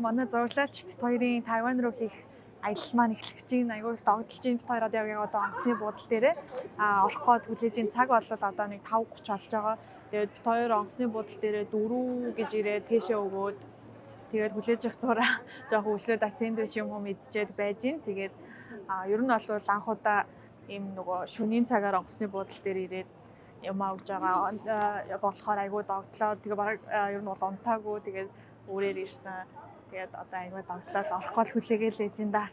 манай зурлаач бит хоёрын Тайван руу хийх аялал маань эхлэх гэж байна. Айгүй их догдолж байна. Бит хоёр одоо яг одоо онгоцны буудал дээрээ орох гээд хүлээж ин цаг бол одоо нэг 5:30 болж байгаа. Тэгээд бит хоёр онгоцны буудал дээрээ 4 гэж ирээд тийшээ өгөөд тэгээд хүлээж явах зураа жоохон өсөөд сэндвич юм уу мэдчихэд байж гин. Тэгээд ер нь бол анх удаа ийм нөгөө шөнийн цагаар онгоцны буудал дээр ирээд юм авж байгаа болохоор айгүй догтлоо. Тэгээ бараг ер нь бол унтаагүй. Тэгээд өөрөөр ирсэн. Тэгээд одоо айгүй догтлоо орох гол хүлээгээл ээж ин да.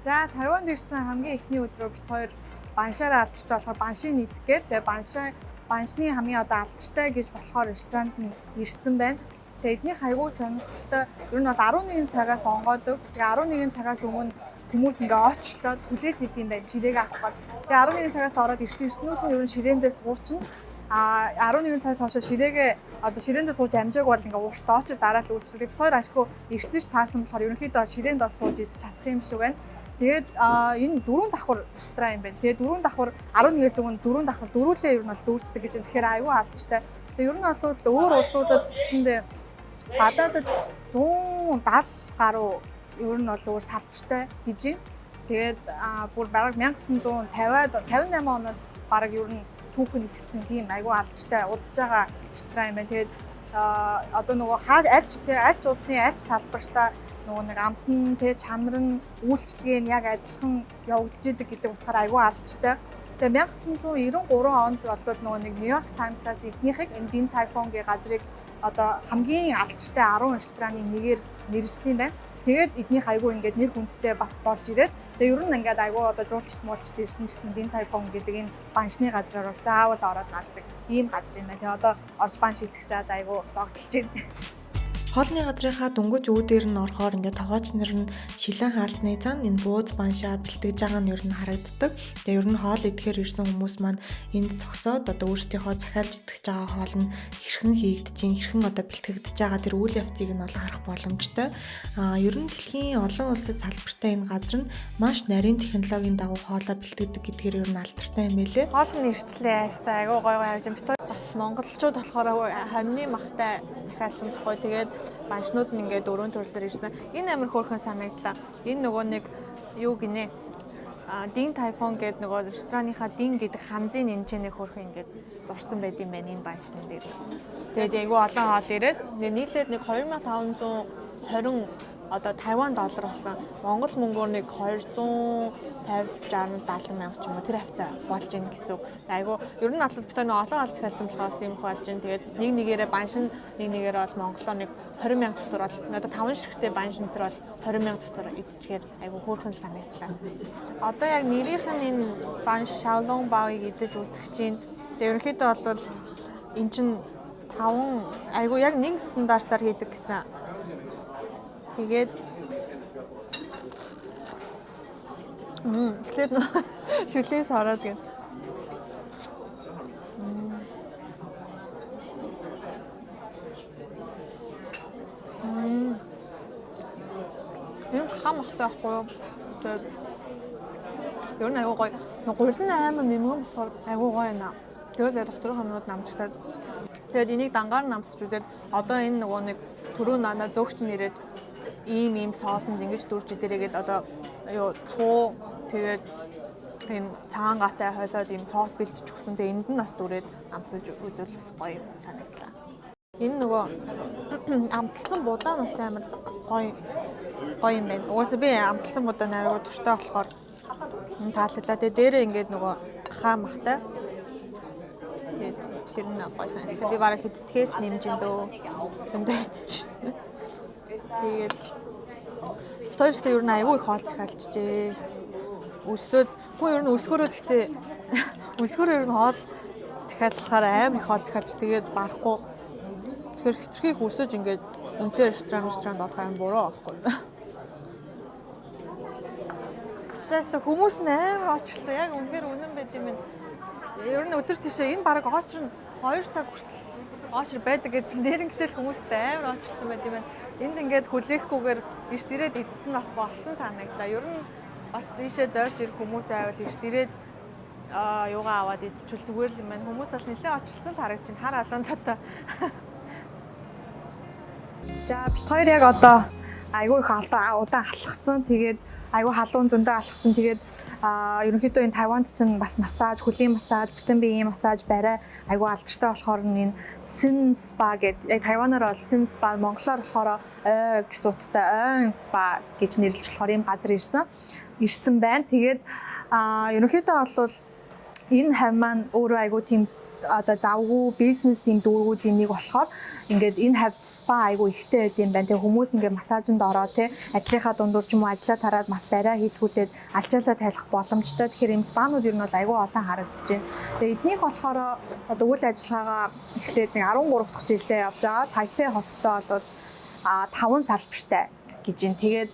За Тайванд ирсэн хамгийн эхний өдрөө бит хоёр баншаараа алдчихтай болохоор баншийг нийдэх гээд тэгээ баншны хамгийн одоо алдчихтай гэж болохоор ресторанд ирсэн байна. Тэгээ эднийх айгүй сонирхолтой. Ер нь бол 11 цагаас онгоодог. Тэгээ 11 цагаас өмнө хүмүүс ингээ очрлоод хүлээж идэм байна. Ширээгээ авах гээд. Тэгээ 11 цагаас ороод ирснүүд нь ер нь ширээндээ суучна. 11 цагаас хойш ширээгээ одоо ширээндээ сууж амжааг бол ингээ ууртаа очир дараа л үүсчихлээ. Бит хоёр ашгүй ирсэн ш таарсан болохоор ерөнхийдөө ширээнд бол сууж идэж чадах юм шиг байна. Тэгээд энэ 4 давхар ресторан юм байна. Тэгээд 4 давхар 11-ээс өмнө 4 давхар дөрүүлээ ер нь бол дүүрчдэг гэж. Тэгэхээр аюу алдчихтай. Тэгээд ер нь бол өөр улсуудад ч гэсэндээ гадаадд 170 гаруй ер нь бол өөр салбартай гэж юм. Тэгээд бүр бараг 1958 оноос бараг ер нь түүхэн ихсэн тийм аюу алдчихтай удаж байгаа ресторан юм байна. Тэгээд одоо нөгөө аль ч улсын аль салбартаа нөгөө нэг амтан чанар нь үйлчлэгээ нь яг адилхан явагдаж идэг гэдэг утгаар айгүй алдчихтай. Тэгээ 1993 онд болоод нөгөө нэг New York Times-аас эднийхийг Din Tai Fung-гийн газрыг одоо хамгийн алдчихтай 10 рестораны нэгээр нэрлсэн байна. Тэгээд эднийх айгүй ингээд нэр хүндтэй бас болж ирээд тэгээ ер нь ингээд айгүй одоо жуулчт муулчт ирсэн ч гэсэн Din Tai Fung гэдэг энэ баншны газраар бол заавал ороод гардаг ийм газар юм байна. Тэгээ одоо орж банш идэх чад айгүй догдолж байна. Хоолны газрынхаа дөнгөж үүдээр нь орохоор ингээд тогооч нар нь шилэн хаалтны цаана энэ бууз баншаа бэлтгэж байгаа нь ер нь харагддаг. Тэгээ ер нь хоол идэхээр ирсэн хүмүүс маань энд зогсоод одоо өөрсдийнхөө захиалж идэх байгаа хоол нь хэрхэн хийгдэж чинь хэрхэн одоо бэлтгэгдэж байгаа тэр үйл явцыг нь бол харах боломжтой. Ер нь дэлхийн олон улсад салбартай энэ газар нь маш нарийн технологийн дагуу хоолоо бэлтгэдэг гэдгээр ер нь алдартай юм байлээ. Хоолны эрчлээ яастай айгүй гоё харж байна. Бас монголчууд болохоор хоньны махтай захиалсан тохой тэгээд баншнууд нь ингээд дөрөв төрлөөр ирсэн. Энэ амар хөөрхөн санагдлаа. Энэ нөгөө нэг юу гинэ Din Tai Fung гэдэг нөгөө рестораныхаа Din гэдэг хамзын нэмжээний хөөрхөн ингээд зурсан байт юм байна энэ баншны дээр. Тэгээд айгүй олон хоол ирээд нийлээд нэг 2520 одоо 50 доллар болсон. Монгол мөнгөөр нэг 250 60 70 мянга ч юм уу тэр хавцаа болж ийн гэсэн үг. Айгу ер нь атлал битэр нэг олон аль захиалсан болохоос юм болж ийн. Тэгээд нэг нэгээрээ баншин нэг нэгээрээ бол Монголоо нэг 20 мянга дотор бол одоо 5 ширхтээ баншин дотор бол 20 мянга дотор идчихээр айгу хөөрхөн санагдлаа. Одоо яг нэрийнх нь энэ банш Shaolong Bao-ыг идэж үзэх чинь ерөнхийдөө бол эн чин 5 айгу яг нэг стандартаар хийдэг гэсэн. Тэгээд эхлээд шүлээс ороод гэн. Энэ хам ахтай байхгүй юу? Тэгээд ер нь айгүй гоё. Гурилан аймаг нэмгэн болохоор айгүй гоё наа. Тэгээд доторх хамнууд намжтай. Тэгээд энийг дангаар намсч үзээд одоо энэ нөгөө нэг түрүү нана зөөгч нэрээд ийм соосонд ингэж дүүрч идэрээгээд одоо юу цуу тэгээд энэ цаангатай хойлоод ийм соос бэлдэж өгсөн. Тэгээд энд нь бас дүрээд амсаж үзүүлсэн гоё санагдлаа. Энэ нөгөө амталсан будаа нь бас амар гоё юм байна. Угаасаа би амталсан будаа нарийн турштай болохоор тааллаа. Тэгээд дээрээ ингээд нөгөө хаа махтай. Тэгээд тэр нь гоё санагдлаа. Би бараг хэдтгэж нэмжин дөө зөндөө идчихсэн. Тэгээд хоёртой ер нь айгүй их хоол захиалжжээ. Өсөөл хүн ер нь өсгөрөө гэхдээ өсгөрөө ер нь хоол захиалахаар аим их хоол захиалж тэгээд барахгүй. Тэгэхээр хитрхийг өсөж ингээд үнэтэй ресторанд орох юм буруу байхгүй. Тэст хүмүүс амар очрлоо. Яг үнэхээр үнэн байд юм байна. Ер нь өдөр тийшээ энэ баг очр нь 2 цаг хүртэл очр байдаг гэсэн нэрнгэсэл хүмүүстэй амар очрлоо байд юм байна. Энд ингээд хүлээхгүйгээр ирж ирээд идсэн бас болсон санагдлаа. Ер нь бас ийшээ зорж ирэх хүмүүс байвал ирж ирээд юугаа аваад идчихвэл зүгээр л юм байна. Хүмүүс бас нэлээд очилсан л харагдаж байна. Хар алуун цаатай. За бит хоёр яг одоо айгүй их удаан алхацсан. Тэгээд айгүй халуун зөндөө алхацсан. Тэгээд ерөнхийдөө энэ Тайванд ч бас массаж, хөлийн массаж, бүтэн биеийн массаж барай айгүй алдартай болохоор энэ Sin Spa гэдэг. Яг Тайванаар бол Sin Spa, монголоор болохоор гэсэн утгатай ойн спа гэж нэрлэж болохоор ийм газар ирсэн байна. Тэгээд ерөнхийдөө бол энэ хав маань өөрөө айгүй тийм одоо завгүй бизнесийн дүүргүүдийн нэг болохоор ингээд энэ хавь спа айгүй ихтэй байд юм байна. Тэгээ хүмүүс ингээд массажинд ороо те ажлынхаа дундуур ч юм уу ажиллаа тараад бас барай хийлгүүлээд алчаалаа тайлах боломжтой. Тэгэхээр энэ спанууд ер нь бол айгүй олон харагдаж байна. Тэгээ эднийх болохоор одоо үйл ажиллагаагаа эхлээд нэг 13 дахь жилдээ явж байгаа. Тайпей хоттой бол 5 салбартай гэж юм. Тэгээд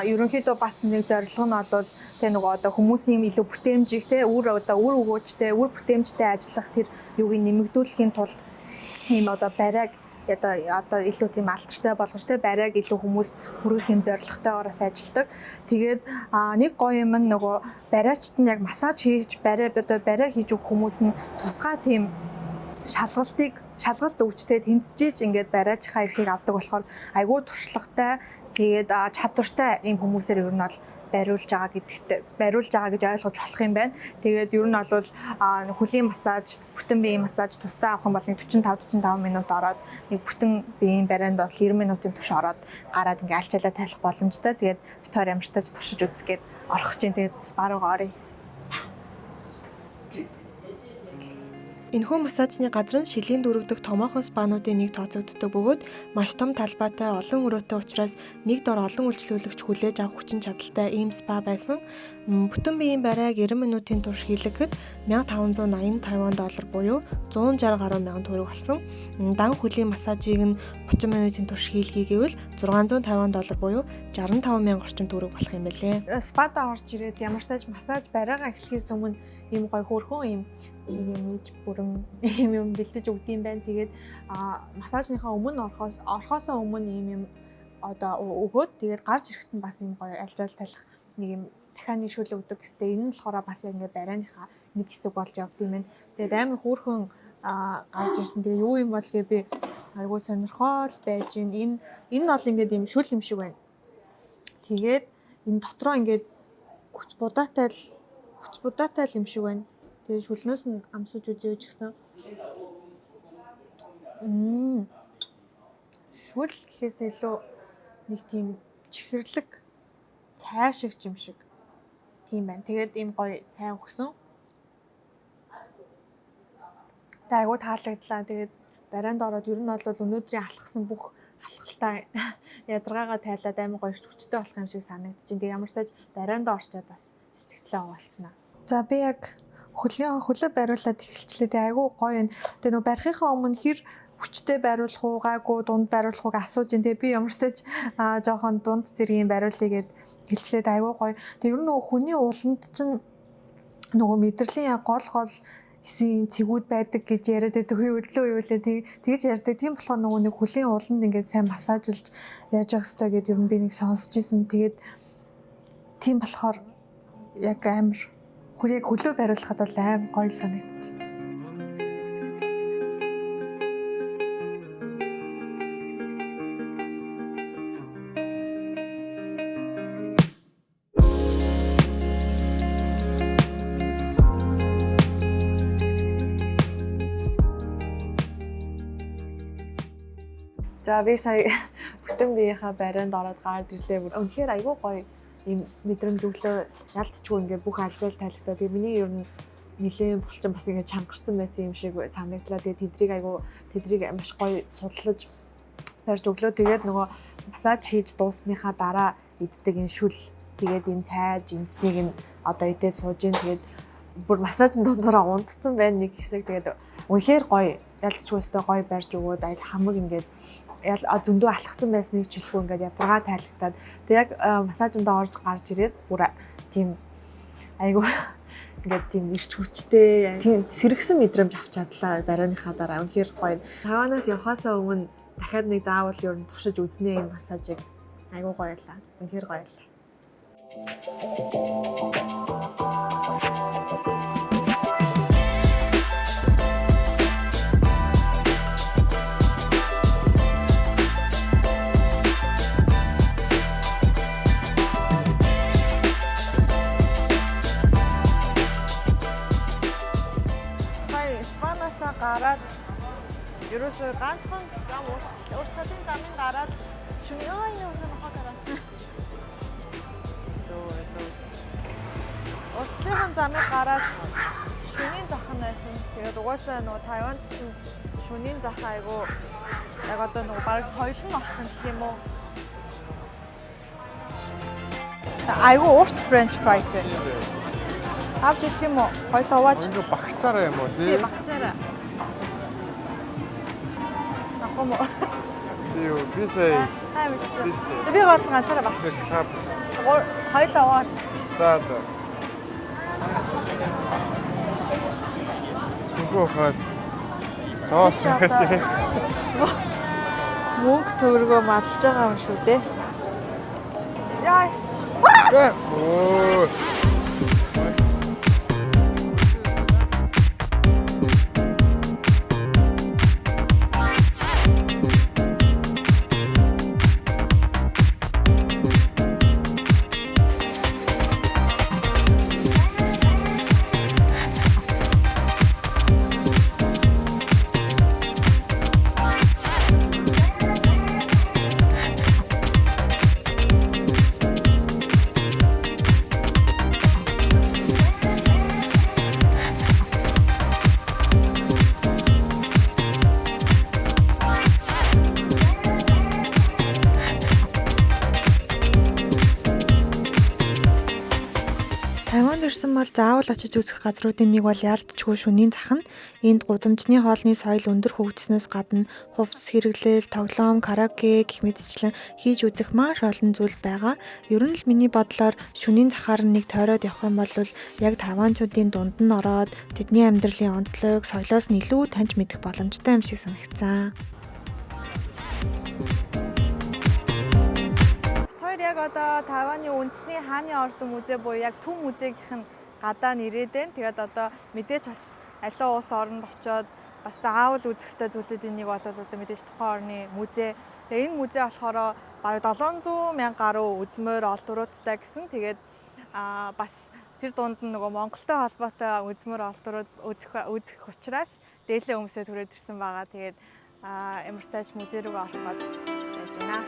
ерөнхийдөө бас нэг зорилго нь бол тэ нөгөө одоо хүмүүсийн илүү бүтээмжийг те үр өгөөжтэй, үр бүтээмжтэй ажиллах тэр юуг нэмэгдүүлэхийн тулд ийм одоо барайг одоо илүү тийм алдартай болгож те барайг илүү хүмүүс хүргэх юм зорилготойгоор бас ажилладаг. Тэгээд нэг гоё юм нь нөгөө барайчт нь яг массаж хийж барай хийж өгөх хүмүүс нь тусгай тийм шалгалт өгчтэй тэнцэж ингээд барайчхаа эрхийг авдаг болохоор айгүй туршлагатай тэгээд чадвартай ийм хүмүүсээр ер нь бол бариулж байгаа гэж ойлгож болох юм байна. Тэгээд ер нь бол хөлийн массаж, бүтэн биеийн массаж тусдаа авах юм бол 45 минут ороод нэг бүтэн биеийн барайнд бол 90 минутын турш ороод гараад ингээд алчаалаа тайлах боломжтой. Тэгээд битээр ямарчтайч туршиж үзгээд орох чинь тэгээд спа руугаа оръё. Энэхүү массажны газар нь шилийн дүүрэгдэх томоохон спануудын нэг тооцогддог бөгөөд маш том талбайтай олон өрөөтэй учраас нэг дор олон үйлчлүүлэгч хүлээж авах хүчин чадалтай ийм спа байсан. Бүтэн биеийн барайг 90 минутын турш хийлгэхэд $1580 $160 буюу 160 гаруй мянган төгрөг болсон. Дан хөлийн массажийг нь 30 минутын турш хийлгэе гэвэл $650 буюу 65 мянган орчим төгрөг болох юм байлээ. Спада орж ирээд ямар ч тач массаж барайгаа эхлэхээс өмнө ийм гоё хөөрхөн ийм имиж бүрэн юм бэлдэж өгдөм байна. Тэгээд массажныхаа өмнө орхосоо өмнө ийм одоо өгөөд тэгээд гарч ирэхэд нь бас ийм гоё альжаал талах нэг юм дахианы шүл өгдөг гэстэй. Энэ нь болохоор бас ингээ барайныхаа нэг хэсэг болж явд юм байна. Тэгээд амар хөөрхөн гарч ирсэн. Тэгээ юу юм бол гээ би айгуу сонирхол байж энэ бол ингээд ийм шүл юм шиг байна. Тэгээд энэ дотроо ингээд хүч будаатай юм шиг байна. Тэгээ шүлнөөс нь амсаж үзье гэсэн. Шүл гэхээс илүү нэг тийм чихэрлэг цай шиг юм шиг тийм байна. Тэгээд ийм гоё цай өгсөн. Айгуу таалагдлаа. Тэгээд барайнд ороод ер нь бол өнөөдрийн алхсан бүх алхалтаа ядаргаагаа тайлаад амар гоё хүчтэй болох юм шиг санагдаж байна. Тэгээ ямар ч тач барайнд орчоод бас сэтгэлээ овоолцснаа. За би яг хөлөө бариулаад эхэлчлээ. Тэгээ айгүй гоё юм. Тэгээ нөө барихынхаа өмнө хэр хүчтэй бариулах уу, гайгүй дунд бариулах ууг асууж ин. Тэгээ би ямар ч тач жоохон дунд зэргийн бариулъя гэд хэлчлээд айгүй гоё. Тэгээ ер нь нөгөө хүний ууланд чинь нөгөө мэдрэлийн гол эсийн цэгүүд байдаг гэж яриад байдаг өглөө юулээ тэгж ярьдаг. Тийм болохоор нөгөө нэг хөлийн ууланд ингээд сайн массажлж яаж явах хэрэгтэй гэдээ ер нь би нэг сонсч ирсэн. Тэгээд тийм болохоор яг амар хөлөө бариулахад бол амар гоё санагдчих. За би сая бүтэн биеийнхаа барайнд ороод гард ирлээ. Үнэхээр айгүй гоё ийм мэдрэмж өглөө ялцчихгүй ингээд бүх алжаал тайлхтаа. Тэгээ миний ер нь нилээн булчин бас ингээд чангарсан байсан юм шиг санагдлаа. Тэгээ тэдрийг маш гоё судлаж барьж өглөө тэгээд нөгөө массаж хийж дуусныхаа дараа иддэг энэ шүл тэгээд энэ цай жимсийг нь одоо идээд сууж ин тэгээд бүр массажын дундуура унтцсан байна нэг хэсэг тэгээд үнэхээр гоё ялцчгүйстэй гоё барьж өгөөд айл хамаг ингээд зөндөө алхацсан байсныг жилгүй ингээд ядаргаа тайлагтаад тэг яг массажиндаа орж гарч ирээд бүр тийм айгу ингээд тийм ирч хүчтэй тийм сэрэгсэн мэдрэмж авч чадлаа барианыхаа дараа үнэхээр гоё. Таванаас явхаасаа өмнө дахиад нэг заавал ер нь туршиж үзнэ энэ массажийг айгу гоё байлаа. Үнэхээр гоё байлаа. Гараад ерөөсөө ганцхан зам урталын замын гараад шүнийгаа энэ өнөө гараад урталын замыг гараад шүнийн зах нь байсан. Тэгээд угаасаа нөгөө Тайванд чинь шүнийн зах айгу яг одоо нөгөө бараг соёлон болсон гэх юм уу. Айгу урт French fries байна. Авч идэх юм уу? Хоёлоо уваач. Ингээ багцаараа юм уу тий? Тий, багцаараа. Би сая. Би гол ганцаараа багц. Хоёлоо аваад. За. Сүгөө хаад. Цоос гэж. Мөнгө төгрөгөө мадалж байгаа юм шүү дээ. Яа. Оо. Ирсэн бол заавал очиж үзэх газруудын нэг бол яалтчгүй шөнийн зах нь. Энд гудамжны хоолны соёл өндөр хөгжснөөс гадна хувцас хэрэглэл, тоглоом, караоке гэх мэтчлэн хийж үзэх маш олон зүйл байгаа. Ер нь л миний бодлоор шөнийн захаар нэг тойроод явах юм бол яг таванчуудын дунд нь ороод тэдний амьдралын онцлог, соёлоос нь илүү таньж мэдэх боломжтой юм шиг санагцсан. Яг одоо Тайваны үндэсний хааны ордон музей буюу яг Төв музейгийнх нь гадаа нэрээд байна. Тэгээд одоо мэдээж бас аливаа улс оронд очоод бас заавал үзэх ёстой зүйлүүдийн нэг бол одоо мэдээж тухайн орны музей. Тэгээд энэ музей болохоор бараг 700 мянга гаруй үзмөр олдвруудтай гэсэн. Тэгээд бас тэр дунд нь нөгөө Монголтой холбоотой үзмөр олдврууд үзэх учраас дээлээ өмсөд түрээд ирсэн байгаа. Тэгээд ямар тач музей рүү орох гээд байж байна.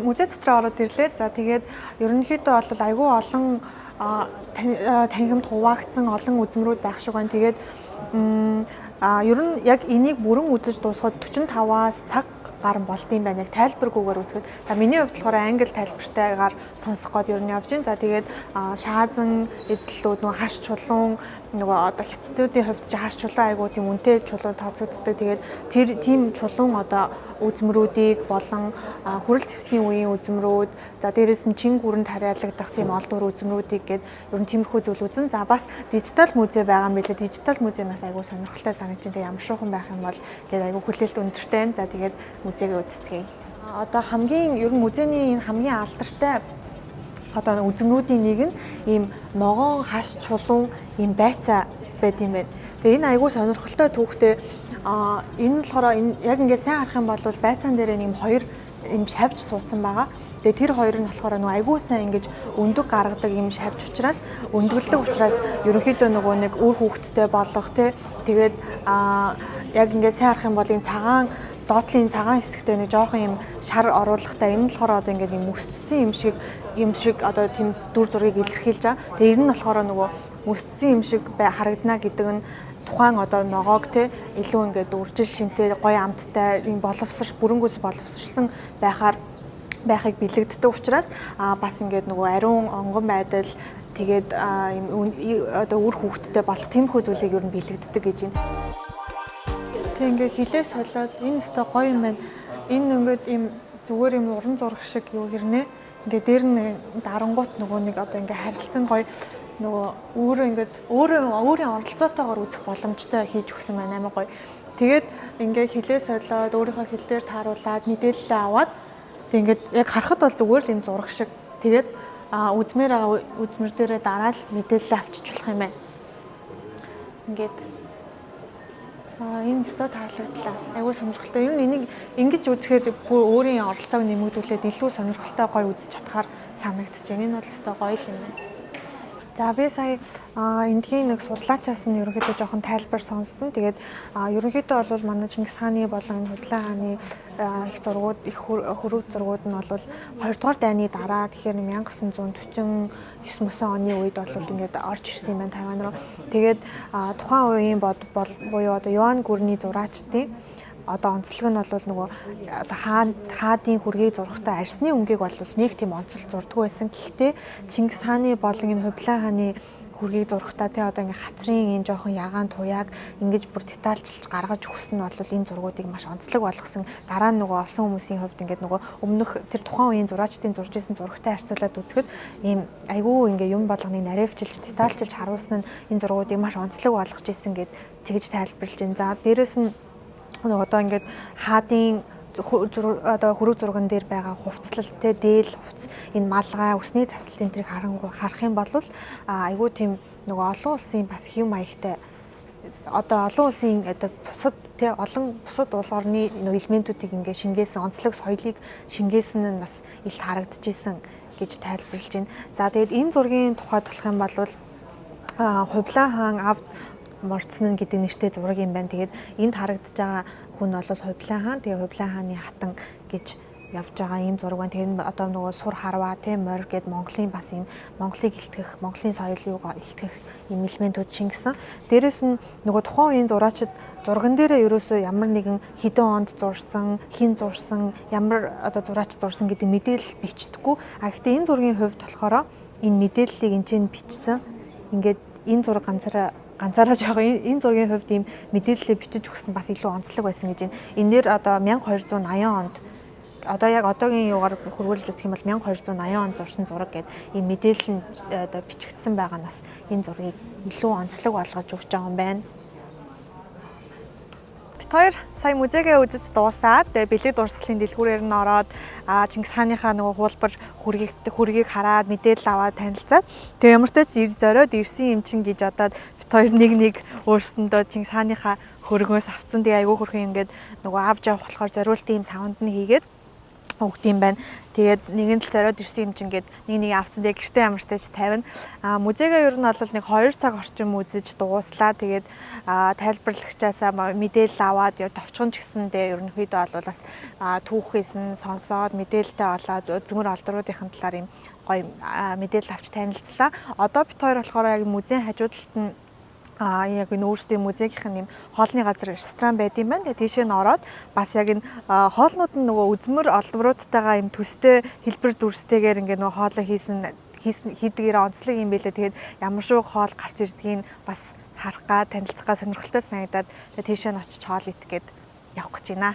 Музей дотор ороод ирлээ. За тэгээд ерөнхийдөө бол айгүй олон танхимд хуваагдсан олон үзмрүүд байх шиг байна. Тэгээд ер нь яг энийг бүрэн үзэж дуусгаад 45-аас цаг гарan болд юм байна. Яг тайлбаргүйгээр үзэхэд. За миний хувьд болохоор англи тайлбартайгаар сонсох гээд ер нь явж байна. За тэгээд шаазан эдлүүд нөгөө хаш чулуун нөгөө одоо хятадуудын хувьд ч хаш чулуун айгуу тийм үнэтэй чулуун тооцогддог. Тэгээд тэр тийм чулуун одоо үзмрүүдийг болон хүрэл зэвсгийн үеийн үзмрүүд, за дээрээс нь чин гүрэнд хариалагдах тийм олдвор үзмрүүдийг гээд ер нь тиймэрхүү зүйл үзэн. За бас дижитал музей байгаа юм билээ. Дижитал музейнаас айгуу сонирхолтой санагдаж байна. Тэгээд ямар шуухан байх юм бол гээд айгуу хүлээлт өндөртэй. За тэгээд музейг үзцгээе. Одоо хамгийн ер нь музейний хамгийн алдартай одоо үзмрүүдийн нэг нь ийм ногоон хаш чулуун ийм байцаа байд юм байна. Тэгээ энэ айгүй сонирхолтой түүхтэй энэ болохоор яг ингээд сайн харах юм бол байцаан дээр нэм хоёр ийм шавж суудсан байгаа. Тэгээ тэр хоёр нь болохоор нөгөө айгүй сайн ингэж өндөг гаргадаг ийм шавж учраас өндгөлдөг учраас ерөнхийдөө нөгөө нэг үр хүүхэдтэй болох тэгээд яг ингээд сайн харах юм бол энэ цагаан доотлын цагаан хэсэгтээ нэг жоохон юм шар оруулахтай энэ нь болохоор одоо ингээд юм мөсцсөн юм шиг одоо тийм дүр зургийг илэрхийлж байгаа. Тэгээ энэ нь болохоор нөгөө мөсцсөн юм шиг харагдана гэдэг нь тухайн одоо ногоог илүү ингээд үржил шимтэй гоё амттай юм бүрэнгүүс боловсрсан байхыг бэлэгддэг учраас бас ингээд нөгөө ариун онгон байдал тэгээд одоо үр хүүхэдтэй болох тиймэрхүү зүйлийг ер нь бэлэгддэг гэж юм. Тэг ингээд хилээ солиод энэ өстой гоё юм байна. Энэ ингээд юм зүгээр юм уран зураг шиг юу хэрнээ. Ингээд дээр нь дарангуут нөгөө нэг одоо ингээд харилцан гоё нөгөө өөрийн оролцоотойгоор үзэх боломжтой хийж өгсөн байна амар гоё. Тэгээд ингээд хилээ солиод өөрийнхөө хил дээр тааруулаад мэдээлэл аваад тэг ингээд яг харахад бол зүгээр л юм зураг шиг. Тэгээд үзмэр дээрээ дараал мэдээлэл авчиж болох юм байна. Ингээд энэ өстой таалагдлаа. Айгуу сонирхолтой. Ер нь энийг ингэж үзэхээр бүр өөрийн оролцоог нэмэгдүүлээд илүү сонирхолтой гоё үзэж чадхаар санагдаж байна. Энэ бол өстой гоё юм байна. За би сая эндхийн нэг судлаачаас нь ерөнхийдөө жоохон тайлбар сонссон. Тэгээд ерөнхийдөө бол манай Чингис хааны болон Хубилай хааны их зургууд, их хөрөг зургууд нь бол 2 дугаар дайны дараа тэгэхээр 1949 оны үед бол ингээд орж ирсэн юм байна Тайван руу. Тэгээд тухайн үеийн буюу одоо Юан гүрний зураачдын одоо онцлог нь бол нөгөө одоо хаадын хүргийг зурхтаа арсны өнгийг бол нэг тийм онцлог зурдгүй байсан. Гэхдээ Чингис хааны болон энэ Хубилай хааны хүргийг зурхтаа одоо ингээ хацрын энэ жоохон ягаан туяаг ингэж бүр детальчилж гаргаж өгсөн нь бол энэ зургуудыг маш онцлог болгосон. Дараа нь нөгөө олсон хүмүүсийн хувьд ингээд нөгөө өмнөх тэр тухайн үеийн зураачдын зурж исэн зурагтай харьцуулаад үзэхэд ийм айгүй ингээ юм болгоныг наривчилж детальчилж харуулсан нь энэ зургуудыг маш онцлог болгож исэн гэд тэгж тайлбарлаж байна. За дээрэс нь одоо ингээд хаадын одоо хөрөг зурган дээр байгаа хувцлал дээл хувц энэ малгай өсний засал энэ тэрийг харах юм бол айгүй тийм нөгөө олон улсын бас хэв маягтай одоо олон улсын одоо олон бусад улс орны нөгөө элементүүдийг ингээд шингээсэн онцлог соёлыг шингээсэн нь бас илт харагдчихсэн гэж тайлбарлаж байна. За тэгээд энэ зургийн тухайд болох юм бол Хубилай хаан авд морцсон гэдэг нэртэй зураг юм байна. Тэгээд энд харагдаж байгаа хүн бол Хубилай хаан. Тэгээ Хубилай хааны хатан гэж явж байгаа ийм зураг байна. Тэгээд одоо нөгөө сур харваа морь гэд Монголын бас ийм Монголыг илтгэх, Монголын соёлыг илтгэх ийм элементүүд шингэсэн. Дээрэс нь нөгөө тухайн үеийн зураачид зурган дээрээ ерөөсөө ямар нэгэн хэдэн онд зурсан, хин зурсан, ямар одоо зураач зурсан гэдэг мэдээлэл бичдэггүй. Гэхдээ энэ зургийн хувьд болохоор энэ мэдээллийг энэ чинь бичсэн. Ингээд энэ зураг ганцаараа жоохон энэ зургийн хувьд ийм мэдээлэлээ бичиж өгсөн бас илүү онцлог байсан гэж байна. Энэ нэр одоо 1280 онд одоо яг одоогийн юугаар хөрвүүлж үзэх юм бол 1280 онд зурсан зураг гэдэг ийм мэдээлэл нь одоо бичигдсэн байгаа нь бас энэ зургийг илүү онцлог болгож өгч байгаа юм байна. Хоёр сая музейгээ үзэж дуусаад бэлэг дурсгалын дэлгүүрээр нь ороод Чингис хааныхаа нөгөө хуулбар хүргийг хараад мэдээлэл аваад танилцаад тэгээ ямар ч тач зориод ирсэн юм чин гэж бодоод бит хоёр нэг өөрсөндөө Чингис хааныхаа хөргөөс авцсан. Тэгээ айгүй хөрхөн ингээд нөгөө авч явах болохоор зориултын юм савнд нь хийгээд өгд юм байна. Тэгээд нэгэн л зориод ирсэн юм чин гээд нэг авцсан. Тэгээ гэртээ ямар ч тач тавина. Музейгээ ер нь бол нэг 2 цаг орчим үзэж дууслаа. Тэгээд тайлбарлагчаасаа мэдээлэл аваад товчхон ч гэсэндээ ерөнхийдөө бол бас түүхээс нь сонсоод мэдээлэлтэй болоод зөмөр олдруудын талаар юм гоё мэдээлэл авч танилцлаа. Одоо бит хоёр болохоор яг музейн хажуу талд нь яг энэ өөрсдийн музейнийхэн юм хоолны газар ресторан байд юм байна. Тэгээ тийшээ нь ороод бас яг энэ хоолнууд нь нөгөө үзмэр олдвруудтайгаа юм төстэй хэлбэр дүрстэйгээр ингээ нөгөө хоолоо хийдгээр онцлог юм байлээ. Тэгээд ямар шүү хоол гарч ирдгийг бас харах га танилцах га сонирхолтой санагдаад тийшээ нь очиж хоол идэх гээд явах гэж байна.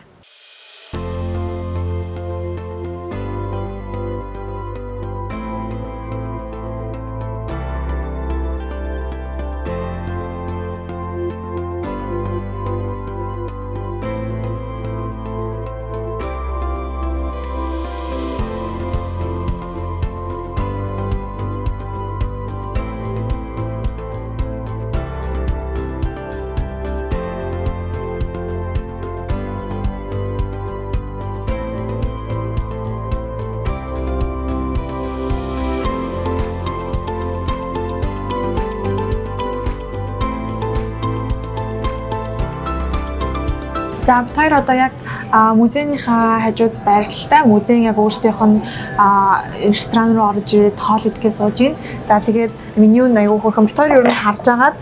За бид хоёр одоо яг музейнийхаа хажууд байрлалтай музейн яг өөрсдийнх нь ресторан руу орж ирээд хоол идэхээ сууж байна. За тэгээд меню нь аягүй хөрхөн бид хоёр ер нь харж агаад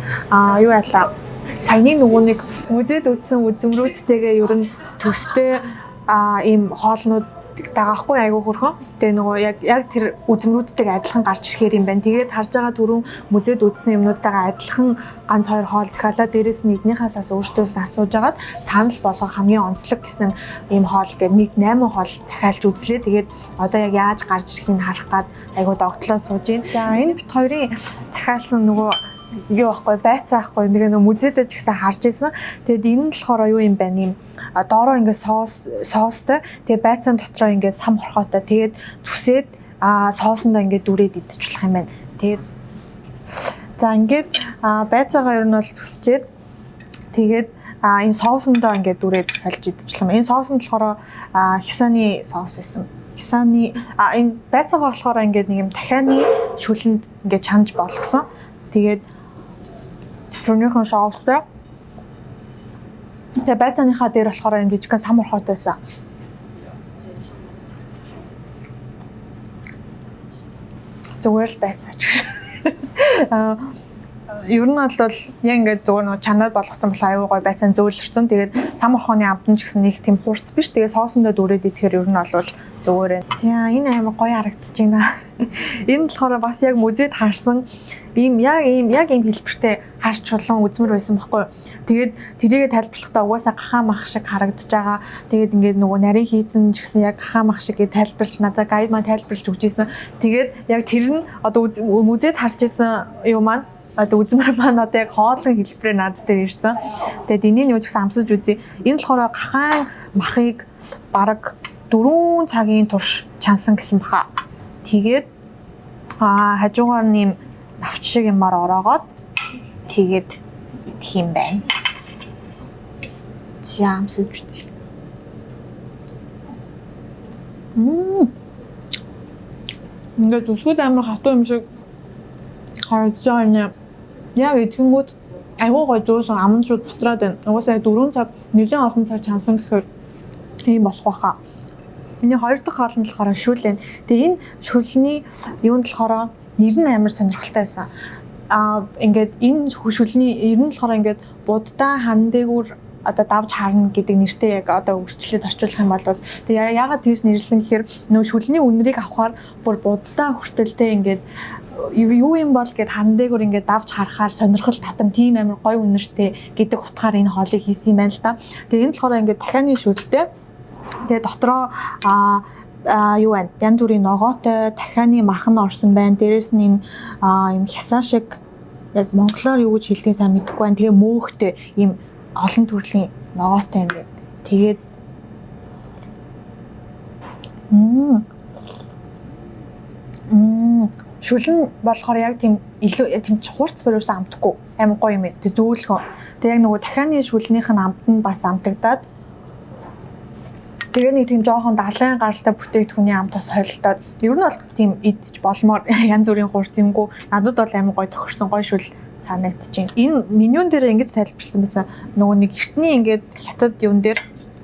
юу яалаа. Саяны нөгөө нэг музейд үзсэн үзмрүүдтэйгээ ер нь төстэй ийм хоолнууд байгаахгүй айгүй хөрхөн. Тэгээ нөгөө яг тэр үзмрүүдтэйг адилхан гарч ирэхээр юм байна. Тэгээд харж байгаа түрүүн музейд үзсэн юмнуудтайгаа адилхан ганц хоёр хоол захиалаад дээрэс нь эднийхээс өөртөөс асууж агаад санал болгох хамгийн онцлог гэсэн ийм хоол гэдэг нэг 8 хоол захиалж үзлээ. Тэгээд одоо яг яаж гарч ирэхийг харах гад айгүй догтлоо сууж байна. За энэ бит хоёрын захиалсан нөгөө юу байхгүй байцаа байхгүй нэг нөө музейдээ ч гэсэн харж ирсэн. Тэгэд энэ нь болохоор юу юм байна юм доороо ингээд соостой тэгээ байцаан дотроо ингээд сам хорхоотой тэгээд зүсээд соосондоо ингээд дүрээд идчихлэх юм байна. Тэгээд за ингээд байцаагаа ер нь бол зүсчээд тэгээд энэ соосондоо ингээд дүрээд холж идчихлэх юм. Энэ соос нь болохоор хисааны соос байсан. Хисааны энэ байцаагаа болохоор ингээд нэг юм дахианы шүлэнд ингээд чанж болгосон. Тэгээд түрнийхэн соостой. Тэгээ байцааныхаа дээр болохоор энэ жижигхэн сам орхоотой байсан. Зүгээр л байцаач. Ер нь бол яг ингээд зүгээр нэг чанаад болгоцсон бол аюу гой байцаан зөөлөрсөн. Тэгээд сам орхооны амтан ч гэсэн нэг тийм хурц биш. Тэгээ соосондоо дүрээд идэхээр ер нь бол зүгээр. За энэ амар гоё харагдаж байна. Энэ болохоор бас яг музейд харсан ийм хэлбэртэй харж чулуун үзмэр байсан байхгүй. Тэгээд тэрийгэ тайлбарлахдаа угаасаа гахаа мах шиг харагдаж байгаа. Тэгээд ингээд нөгөө нарийн хийцэн ч гэсэн яг гахаа мах шиг тайлбарлаж надад гайд маань тайлбарлаж өгч ийсэн. Тэгээд яг тэр нь одоо музейд харж исэн юм маань одоо үзмэр маань одоо яг хоолны хэлбэрээр надад дээр ирсэн. Тэгээд энийг юу ч гэсэн амсаж үзье. Энэ болохоор гахаан махыг бараг 4 цагийн турш чансан гэсэн баха. Тэгээд хажуугаар нэм навч шиг юмар ороогоод тэгээд идэх юм байна. Амсаж үзье. Ингээд зүсгүүд амар хатуу юм шиг харагдаж байгаа нэ. Яг идэнгүүт айгүй гой зөөсөн аман шууд бутраад байна. Угаасаа 4 цаг нэлээд олон цаг чансан гэхээр ийм болох байхаа. Миний хоёр дахь хоол нь болохоор шүл байна. Тэгээ энэ шүлний юунд болохоор нэр нь амар сонирхолтой байсан. Ингээд энэ шүлний ер нь болохоор ингээд буддаа хан дээгүүр одоо давж харна гэдэг нэртэй яг одоо үргэлжлээд орчуулах юм бол тэгээ яагаад тийш нэрлсэн гэхээр нөө шүлний үнэрийг авахаар бүр буддаа хүртэлтэй ингээд юу юм бол гэд хан дээгүүр ингээд давж харахаар сонирхол татам тийм амар гоё үнэртэй гэдэг утгаар энэ хоолыг хийсэн юм байна л да. Тэгээ энэ болохоор ингээд дахианы шүлтэй. Тэгээ дотроо юу байна? Янз бүрийн ногоотой дахианы махан орсон байна. Дээрээс нь энэ юм хясаа шиг яг монголоор юу гэж хэлдэг сайн мэдэхгүй байна. Тэгээ мөөхтэй юм олон төрлийн ногоотой юм байна. Тэгээд шүлэн болохоор яг тийм илүү тийм хурц боловсон амтгүй амар гоё юм. Тэг зөөлхөн. Тэг яг нөгөө дахианы шүлнийх нь амт нь бас амтагдаад тэгээ нэг тийм жоохон далайн гаралтай бүтээгдэхүүний амтаас холилдоод ер нь бол тийм идэж болмоор янз бүрийн хурц юмгүй надад бол амар гоё тохирсон гоё шүл санагдчихээн. Энэ менюн дээр ингэж тайлбарсан байсан нөгөө нэг эртний ингээд хятад юун дээр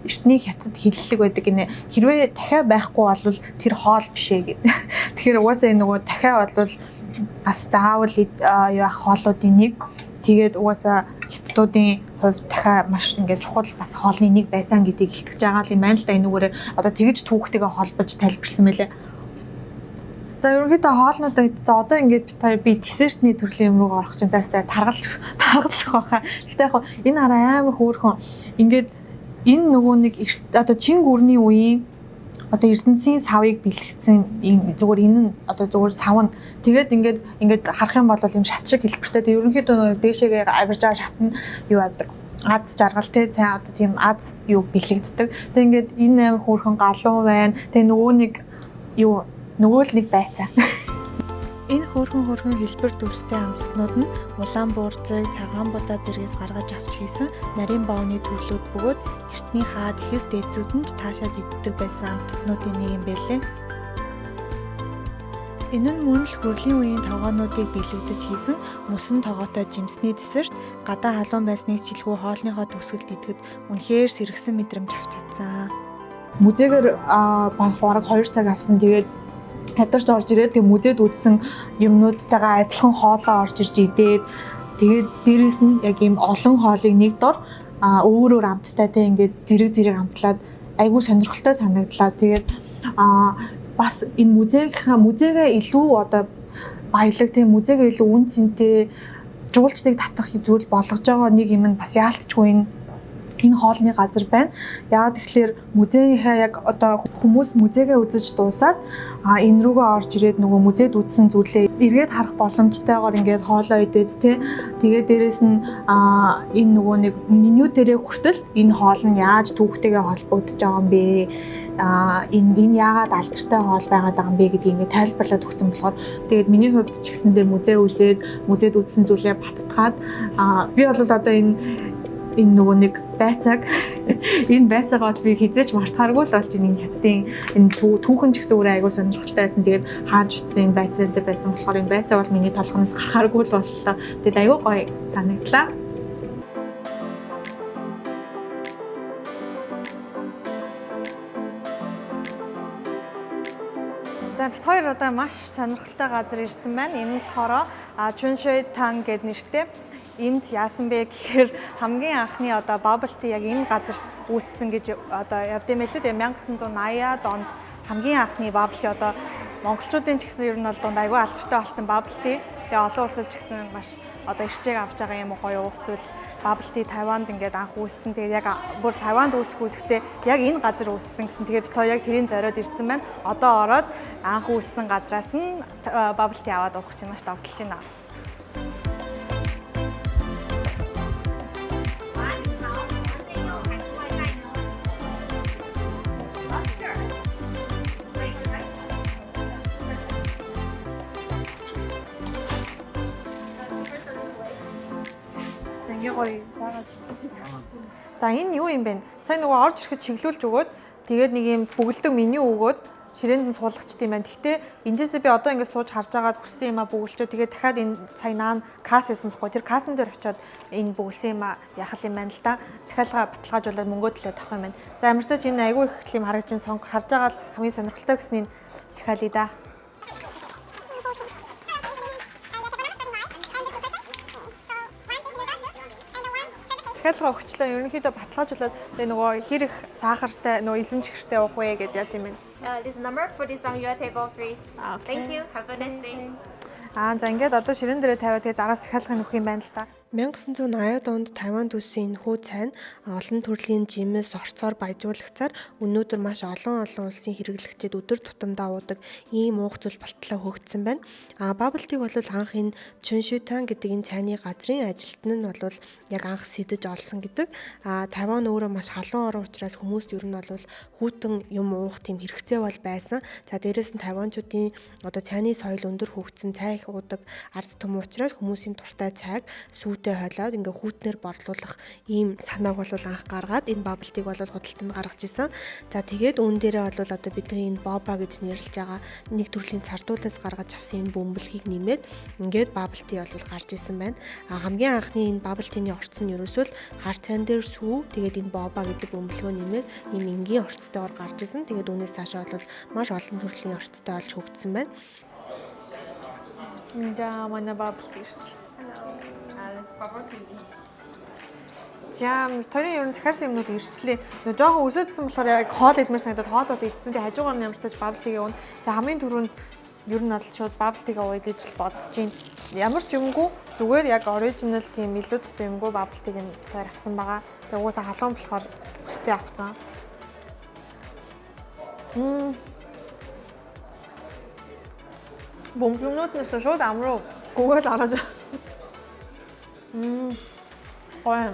эртний хятад хиллэг байдаг гинэ. Хэрвээ дахиа байхгүй бол тэр хоол бишээ гэдэг. Тэгэхээр угаасаа энэ нөгөө дахиа бол бас заавал яах хоолуудын нэг. Тэгээд угаасаа хятадуудын хувьд дахиа маш ингээд чухал бас хоолны нэг байсан гэдгийг илтгэж байгаа юм байна л да. Энүүгээр одоо тэгж түүхтэйгээ холбож тайлбарсан мэлээ. За ерөнхийдөө хоолнуудаа за одоо ингээд би десертний төрлийн юм руу орох чинь заастай таргалах байхаа. Гэхдээ яг энэ хараа амар хөөрхөн ингээд энэ нөгөө нэг одоо чин гүрний үеийн одоо Эрдэнэсийн савыг бэлгэсэн зүгээр энэ нь одоо зүгээр сав нь тэгээд ингээд харах юм бол юм шат шиг хэлбэртэй. Тэгээд ерөнхийдөө дээшээгээ авирж байгаа шат нь юу яадаг аз жаргал те сайн одоо тийм аз юу бэлэгддэг. Тэгээд ингээд энэ амар хөөрхөн галуу байна. Тэгээд нөгөө нэг юу нөгөө л нэг байцаа. Энэ хөөрхөн хэлбэр дүрстэй амьтнууд нь улаан буурцыг, цагаан будаа зэргээс гаргаж авч хийсэн нарийн баоны төрлүүд бөгөөд эртний хаад ихэс дээдсүүд нь ч таашааж иддэг байсан амьтнуудын нэг юм байлээ. Энэ нь мөн л хүрлийн үеийн тогоонуудыг биелэгдэж хийсэн мөсөн тогоотой жимсний дэсэрт гадаа халуун байсныг чилгүү хоолныхоо төгсгөлд идэхэд үнэхээр сэргсэн мэдрэмж авч чадсан. Музейгээр бараг 2 цаг авсан. Тэгээд хавдарч орж ирээд тэг музейд үзсэн юмнуудтайгаа адилхан хоолоо орж ирж идээд тэгээд дээрэс нь яг ийм олон хоолыг нэг дор өөр амттай те ингээд зэрэг амтлаад айгүй сонирхолтой санагдлаа. Тэгээд бас энэ музейгээ илүү одоо баялаг тийм музейгээ илүү үн цэнтэй жуулчдыг татах зүйл болгож байгаа нэг юм нь бас яалтчгүй энэ хоолны газар байна. Яагаад тэгэхээр музейнийхээ яг одоо хүмүүс музейгээ үзэж дуусаад энэ рүүгээ орж ирээд нөгөө музейд үзсэн зүйлээ эргээд харах боломжтойгоор ингээд хоолоо идээд тэгээд дээрэс нь энэ нөгөө нэг меню дээрээ хүртэл энэ хоол нь яаж түүхтэйгээ холбогдож байгаа юм бэ? Энэ яагаад алдартай хоол байгаад байгаа юм бэ гэдгийг ингээд тайлбарлаад өгсөн болохоор тэгээд миний хувьд ч гэсэндээ музейд үзсэн зүйлээ баттгаад би бол одоо энэ нөгөө нэг байцааг энэ байцаагаа би хизээч мартахааргүй л болж энэ хятадын энэ түүхэн ч гэсэн өөрөө айгуу сонирхолтой байсан. Тэгээд хааж утсан энэ байцаатай байсан болохоор энэ байцаа бол миний толгоноос гарахааргүй л боллоо. Тэгээд айгуу гоё санагдлаа. За бид хоёр одоо маш сонирхолтой газар ирсэн байна. Энэ нь болохоор Чуншуйтан гэдэг нэртэй. Энд яасан бэ гэхээр хамгийн анхны одоо bubble tea яг энэ газарт үүссэн гэж одоо явд юм хэлээ. Тэгээ 1980-аад онд хамгийн анхны bubble tea одоо монголчуудын ч гэсэн ер нь бол дунд аягүй алдартай болсон bubble tea. Тэгээ олон улсад ч гэсэн маш одоо ирчээг авч байгаа юм гоё өвцөл bubble tea Тайванд ингээд анх үүссэн. Тэгээ яг бүр Тайванд үүсэхдээ яг энэ газар үүссэн гэсэн. Тэгээ бид хоёр яг тэрийн зориод ирсэн байна. Одоо ороод анх үүссэн газраас нь bubble tea аваад уух гэж байна ш тавталж байна. За энэ юу юм бэ? Сайн нөгөө орж ирэхэд чиглүүлж өгөөд тэгээд нэг юм бүгэлдэг меню өгөөд ширээнд нь суулгачд юм байна. Гэхдээ эндээсээ би одоо ингэж сууж харж байгаад хүссэн юм а бүгэлчөө тэгээд дахиад энэ сая наан касс байсан байхгүй. Тэр кассан дээр очиод энэ бүгэлсэн юм а яхах юм байна л да. Захиалга баталгаажуулаад мөнгөө төлөө тавих юм байна. За амартай ч энэ айгүй их юм харагдаж байна. Харж байгаад хамгийн сонирхолтой гэсний захиалъя да. Захиалга өгчлөө ерөнхийдөө баталгаажуулаад тэгээ нөгөө хэр их сахартай нөгөө эзэн чихэртэй уух вэ гэдээ яа тийм ээ. This number put this on your table please. Thank you. Have a nice day. За ингээд одоо ширээн дээрээ тавиад тэгээ дараа захиалгыг нөх юм байна л та. 1980-ад онд Тайванд үүссэн энэхүү цайн олон төрлийн жимс орцоор баяжуулагцаар өнөөдөр маш олон улсын хэрэглэгчид өдөр тутамдаа уудаг ийм уух зүйл болтлоо хөгжсөн байна. Bubble tea бол анх энэ Чуншуйтан гэдэг энэ цайны газрын ажилтан нь бол яг анх сэдэж олсон гэдэг. Тайван өөрөө маш халуун орн учраас хүмүүст ер нь бол хүйтэн юм уух тийм хэрэгцээ бол байсан. За дээрэс нь тайванчуудын одоо цайны соёл өндөр хөгжсөн, цай их уудаг ард түмэн учраас хүмүүсийн дуртай цайг сүйтэй хойлоод ингээ хүүтнэр борлуулах ийм санааг бол анх гаргаад энэ bubble tea-г бол худалданд гаргаж исэн. За тэгээд үүн дээрээ бол одоо бидний энэ boba гэж нэрлэж байгаа нэг төрлийн цардуулаас гаргаж авсан энэ бөмбөлгийг нэмээд ингээд bubble tea бол гарч исэн байна. Хамгийн анхны энэ bubble tea-ний орц нь ерөөсөө л хар цайн дээр сүү тэгээд энэ boba гэдэг бөмбөлгөө нэмээд ийм энгийн орцтойгоор гарч исэн. Тэгээд үүнээс цаашаа бол маш олон төрлийн орцтой болж хөгжсөн байна. За манай bubble tea шүү. За төрийн ер нь захиалсан юмнууд ирчлээ. Нөгөө жоохон өсөөдсөн болохоор яг хоол идмэр санагдаад хоол бол идсэн. Тэгээ хажуугаар нь ямартаж bubble tea-гээ уун. Тэгээ хамгийн түрүүнд ер нь бол шууд bubble tea-гээ ууя гэж л бодож байна. Ямар ч юмгүй зүгээр яг original тийм илүү дутуу юмгүй bubble tea-г тоор авсан байгаа. Тэгээ угаасаа халуун болохоор өстэй авсан. Бомбонууднаас шууд амруу гүгэл ороод. Ой.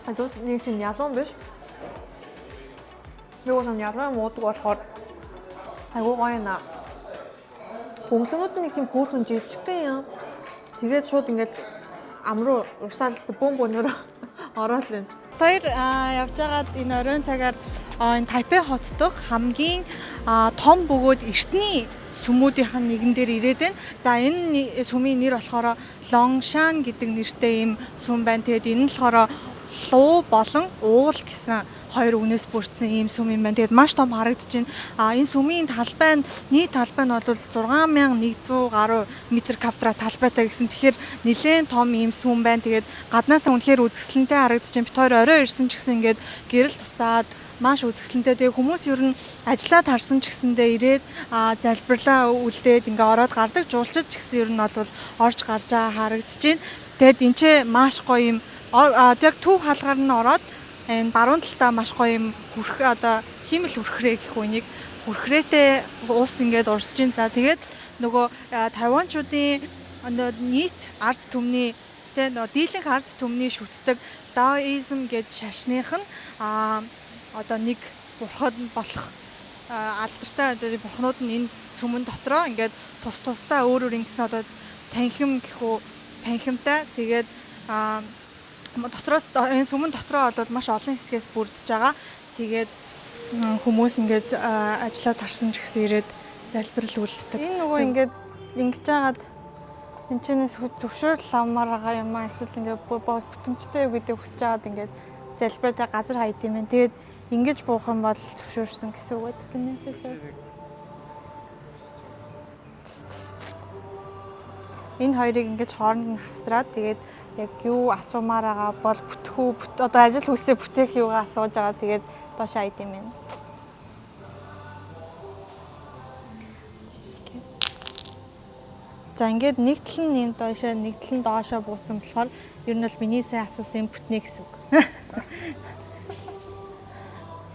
Also нэг тийм ялуун биш. 요거는 ялуун уудаг болохоор айгуу гоё наа. Бөмбөлгүүд нэг тийм хөөрхөн жижигхэн юм. Тэгээд шууд ингээд ам руу урсаалцсан бөмбөнөр ороод л байна. хоёр явж байгаад энэ оройн цагаар энэ Тайпей хот дахь хамгийн том бөгөөд эртний сүмүүдийнх нь нэгэн дээр ирээд байна. За энэ сүмийн нэр болохоор Лонгшан гэдэг нэртэй ийм сүм байна. Тэгээд энэ нь болохоор луу болон уул гэсэн хоёр үгнээс бүрдсэн ийм сүм юм байна. Тэгээд маш том харагдаж байна. Энэ сүмийн талбай нь нийт талбай нь бол 6100 гаруй метр квадрат талбайтай гэсэн. Тэгэхээр нэлээд том ийм сүм байна. Тэгээд гаднаасаа үнэхээр үзэсгэлэнтэй харагдаж байна. Бид хоёр орой ирсэн ч гэсэн ингээд гэрэл тусаад маш үзэсгэлэнтэй. Тэгээ хүмүүс ер нь ажиллаад харсан ч гэсэндээ ирээд залбирлаа үлдээд ингээ ороод гардаг. Жуулчид ч гэсэн ер нь бол орж гарч байгаа харагдаж байна. Тэгээд энэ ч маш гоё юм. Яг төв хаалгаар нь ороод энэ баруун талдаа маш гоё юм хиймэл хүрхрээ гэх үнийг хүрхрээтэй уус ингээд урсж байна. За тэгээд нөгөө Тайванчуудын нийт ард түмний дийлэнх ард түмний шүтдэг даоизм гэж шашных нь нэг бурхад болох алдартай бурхнууд нь энэ цөмөн дотроо ингээд тус тусдаа өөр ингэсэн танхим гэхүү танхимтай тэгээд дотроос энэ сүмэн дотроо бол маш олон хэсгээс бүрдэж байгаа. Тэгээд хүмүүс ингээд ажиллаад харсан ч гэсэн ирээд залбирал үлддэг. Энэ нөгөө ингээд ингэж жагаад энэ чинээс зөвшөөрөл авмаар байгаа юм аа эсвэл ингээд бүтэмжтэй юу гэдэг хүсэж жагаад ингээд залбиралтай газар хайд юм байна. Тэгээд ингэж буух юм бол зөвшөөрсөн гэсэн үг гэдэг. Энэ хоёрыг ингэж хооронд нь хавсраад тэгээд яг юу асуумаар байгаа бол ажил хүсээ бүтээх юугаа асууж байгаа. Тэгээд доош айд юм байна. За ингээд нэг тал нь нэм доошоо нэг тал нь доошоо бууцсан болохоор ер нь бол миний сайн асуусан бүтнэ гэсэн үг.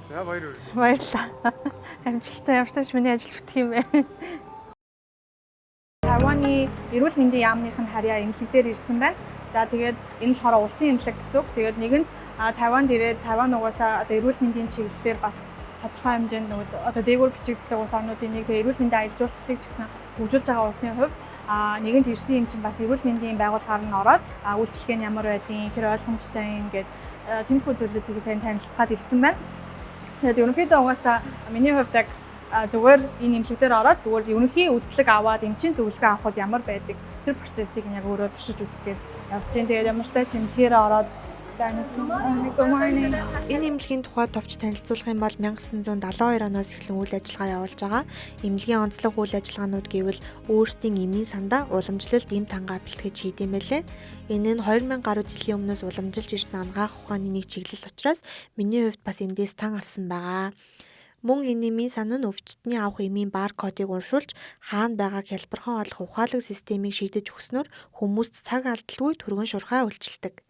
За баярлалаа. Амжилттай явж миний ажил бүтэх юм байна. Тайваны эрүүл мэндийн яамных нь харьяа эмнэлэгдээр ирсэн байна. За тэгээд энэ болохоор улсын эмнэлэг гэсэн үг. Тэгээд нэгэнд Тайванд ирээд Тайван угаасаа эрүүл мэндийн чиглэлээр бас тодорхой хэмжээнд дээгүүр бичигддэг улс орнуудын нэг эрүүл мэндийн аялал жуулчлалыг ч гэсэн хөгжүүлж байгаа улсын хувьд нэгэнд ирсэн юм чинь бас эрүүл мэндийн байгууллагаар нь ороод үйлчлэг нь ямар байдгийг хэр ойлгомжтой ингээд тэмхүү зүйлүүдийг танилцгаад ирсэн байна. Тэгээд ерөнхийдөө угаасаа миний хувьд яг зүгээр энэ эмнэлэг дээр ороод зүгээр ерөнхий үзлэг аваад эмчийн зөвлөгөө авахд ямар байдаг тэр процессыг яг өөрөө туршиж үзгээд явж гин. Тэгээд ямар ч тач эмнэлгээр ороод энэ эмнэлгийн тухай товч танилцуулах юм бол 1972 оноос эхлэн үйл ажиллагаа явуулж байгаа. Эмнэлгийн онцлог үйл ажиллагаанууд гэвэл өөрсдийн эмийн сандаа уламжлалт эм тангаа бэлтгэж хийдэм байлээ. Энэ нь 2000 гаруй жилийн өмнөөс уламжилж ирсэн ангаах ухааны нэг чиглэл учраас миний хувьд бас эндээс тан авсан байгаа. Мөн энэ эмийн сан нь өвчтний авах эмийн баркодыг уншуулж хаана байгааг хялбархан олох ухаалаг системийг шийдэж өгснөөр хүмүүст цаг алдалгүй түргэн шурхаа үйлчилдэг.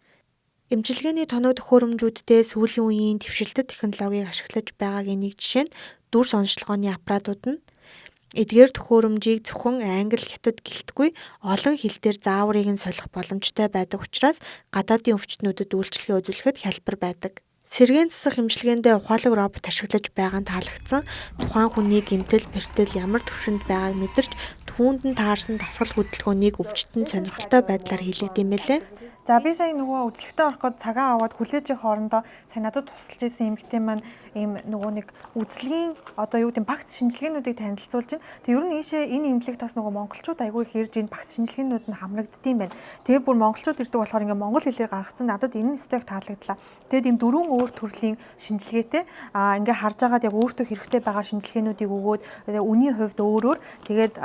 Эмчилгээний тоног төхөөрөмжүүддээ сүүлийн үеийн дэвшилтэт технологиг ашиглаж байгаагийн нэг жишээ нь дүрс онцлогооны аппаратууд нь. Эдгээр төхөөрөмжийг зөвхөн англи, хятад гэлтгүй олон хэл дээр зааврыг нь солих боломжтой байдаг учраас гадаадын өвчтнүүдэд үйлчилгээ үзүүлэхэд хялбар байдаг. Сэргээн засах эмчилгээндээ ухаалаг робот ашиглаж байгаа нь таалагдсан. Тухайн хүний гэмтэл, бэртэл ямар төвшөнд байгааг мэдэрч түүнд нь таарсан дасгал хөдөлгөөнийг өвчтөнд сонирхолтой байдлаар хийлгэдэм байлээ. За би сая нөгөө үзлэгтээ орох гээд цагаа аваад хүлээж хоорондоо сая надад тусалж исэн эмэгтэй маань ийм нөгөө нэг үзлэгийн юу гэдэг багц шинжилгээнүүдийг танилцуулж байна. Тэг ер нь ийшээ энэ эмнэлэгт бас нөгөө монголчууд айгүй их ирж энэ багц шинжилгээнүүд нь хамрагддсан байна. Тэгээ бүр монголчууд ирдэг болохоор ингээ монгол хэлээр гаргацсан. Надад энэ стек таалагдлаа. Тэгээд ийм дөрвөн өөр төрлийн шинжилгээтэй ингээ харж агаад яг өөртөө хэрэгтэй байгаа шинжилгээнүүдийг өгөөд үнийн хувьд өөрөөр тэгээд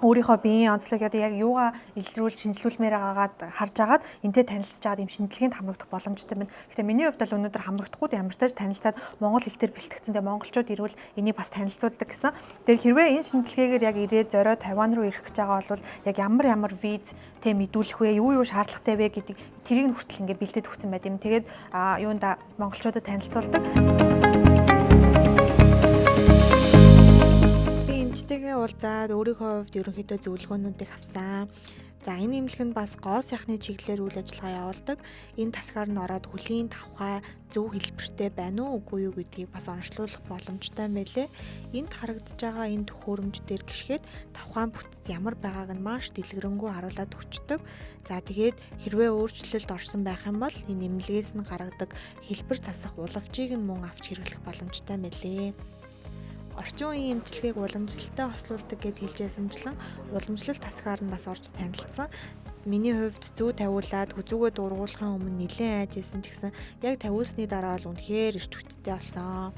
өөрийнхөө биеийн онцлог яг юугаа илрүүл шинжилүүлмээр байгаагаад харж агаад энтэй танилцж агаад юм шинжилгээнд хамрагдах боломжтой байна. Гэхдээ миний хувьд бол өнөөдөр хамрагдахгүй ямар ч тааж танилцаад монгол хэл дээр бэлтгэсэн. Тэгээ монголчууд ирвэл энийг бас танилцуулдаг гэсэн. Тэгээ хэрвээ энэ шинжилгээгээр яг ирээд зориод Тайван руу ирэх гэж байгаа бол яг ямар виз тэ мэдүүлэх вэ? Юу шаардлагатай вэ гэдэг тэрийг хүртэл ингээ бэлдээд өгсөн байт юм. Тэгээд юунда монголчуудад танилцуулдаг. Эмчтэйгээ уулзаад өөрийнхөө хувьд ерөнхийдөө зөвлөгөөнүүдийг авсан. За энэ эмнэлэг нь бас гоо сайхны чиглэлээр үйл ажиллагаа явуулдаг. Энэ тасгаар нь ороод хөлийн тавхай зөв хэлбэртэй байна уу үгүй юу гэдгийг бас онцлуулах боломжтой байлээ. Энд харагдаж байгаа энэ төхөөрөмж дээр гიშгээд тавхайн бүтц ямар байгааг нь маш дэлгэрэнгүй харуулад өчтдөг. За тэгээд хэрвээ өөрчлөлт орсон байх юм бол энэ эмнэлгээс нь гаргадаг хэлбэр засах улавчийг нь мөн авч хэрэглэх боломжтой байлээ. Орчин үеийн эмчилгээг уламжлалтай хослуулдаг гэд хэлжсэнчлэн уламжлалт тасгаар нь бас орж танилцсан. Миний хувьд зүү тавиулаад хүзүүгээ дургуулахын өмнө нэлээд айжсэн ч гэсэн яг тавиулсны дараа л үнэхээр эрт хүчтэй болсон.